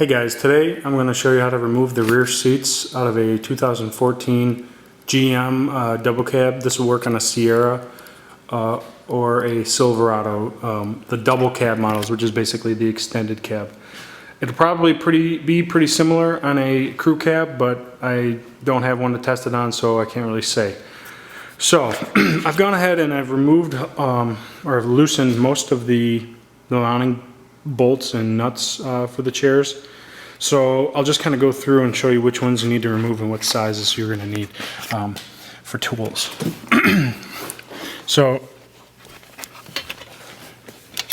Hey guys, today I'm going to show you how to remove the rear seats out of a 2014 GM Double Cab. This will work on a Sierra or a Silverado, the Double Cab models, which is basically the extended cab. It'll probably be pretty similar on a crew cab, but I don't have one to test it on, so I can't really say. So I've gone ahead and I've removed or I've loosened most of the mounting bolts and nuts for the chairs. So I'll just kind of go through and show you which ones you need to remove and what sizes you're going to need for tools. So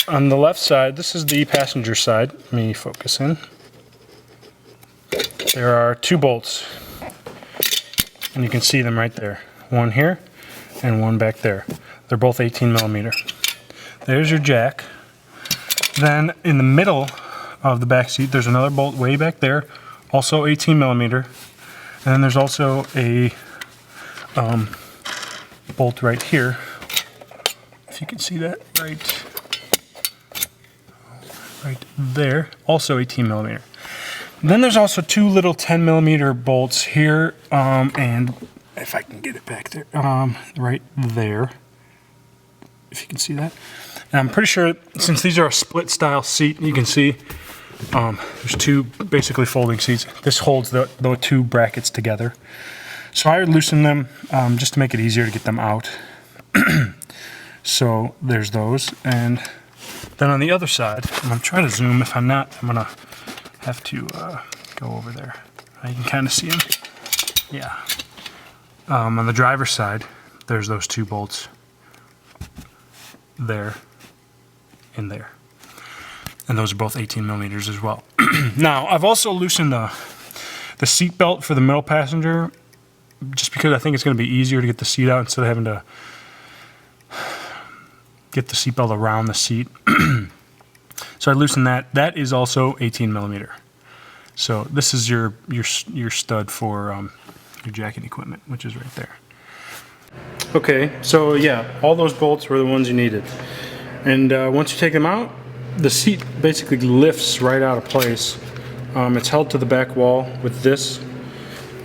on the left side, this is the passenger side. Let me focus in. There are two bolts, and you can see them right there. One here and one back there. They're both 18 millimeter. There's your jack. Then in the middle of the back seat, there's another bolt way back there, also 18 millimeter. And then there's also a bolt right here, if you can see that, right there, also 18 millimeter. Then there's also two little 10 millimeter bolts here, and if I can get it back there, right there, if you can see that. And I'm pretty sure, since these are a split style seat, you can see there's two basically folding seats. This holds the two brackets together. So I loosen them just to make it easier to get them out. So there's those. And then on the other side, and I'm trying to zoom. If I'm not, I'm going to have to go over there. You can kind of see them. Yeah. On the driver's side, there's those two bolts there and there. And those are both 18 millimeters as well. Now, I've also loosened the seat belt for the middle passenger, just because I think it's going to be easier to get the seat out instead of having to get the seat belt around the seat. So I loosened that. That is also 18 millimeter. So this is your stud for your jacking equipment, which is right there. Okay, so yeah, all those bolts were the ones you needed. And once you take them out, the seat basically lifts right out of place. It's held to the back wall with this,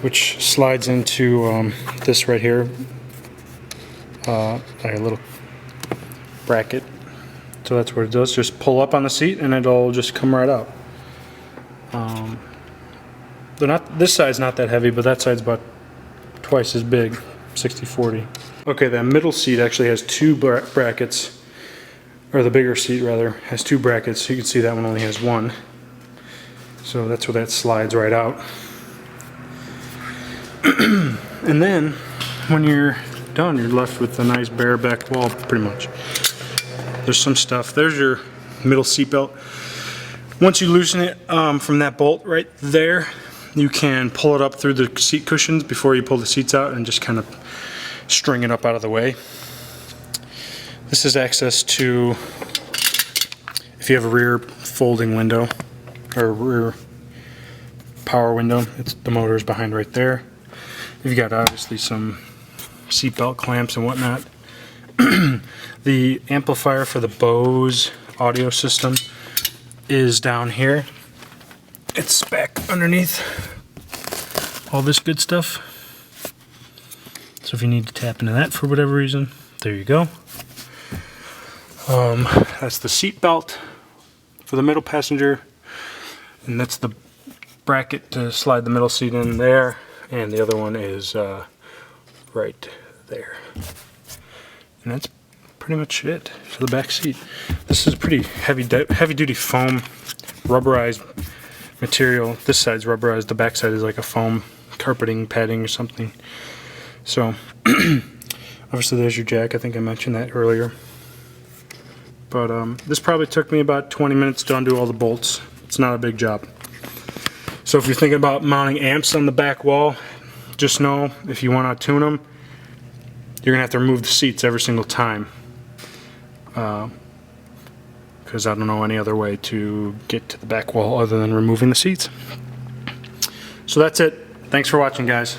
which slides into this right here, like a little bracket. So that's what it does. Just pull up on the seat and it'll just come right out. This side's not that heavy, but that side's about twice as big, 60/40. Okay, that middle seat actually has two brackets. Or the bigger seat rather, has two brackets. You can see that one only has one. So that's where that slides right out. And then when you're done, you're left with a nice bare back wall pretty much. There's some stuff. There's your middle seat belt. Once you loosen it from that bolt right there, you can pull it up through the seat cushions before you pull the seats out and just kind of string it up out of the way. This is access to, if you have a rear folding window or rear power window, the motor is behind right there. You've got obviously some seat belt clamps and whatnot. The amplifier for the Bose audio system is down here. It's back underneath all this good stuff. So if you need to tap into that for whatever reason, there you go. That's the seat belt for the middle passenger, and that's the bracket to slide the middle seat in there, and the other one is right there. And that's pretty much it for the back seat. This is a pretty heavy duty foam rubberized material. This side's rubberized, the back side is like a foam carpeting padding or something. So obviously there's your jack. I think I mentioned that earlier. But this probably took me about 20 minutes to undo all the bolts. It's not a big job. So if you're thinking about mounting amps on the back wall, just know if you want to tune them, you're going to have to remove the seats every single time. Because I don't know any other way to get to the back wall other than removing the seats. So that's it. Thanks for watching, guys.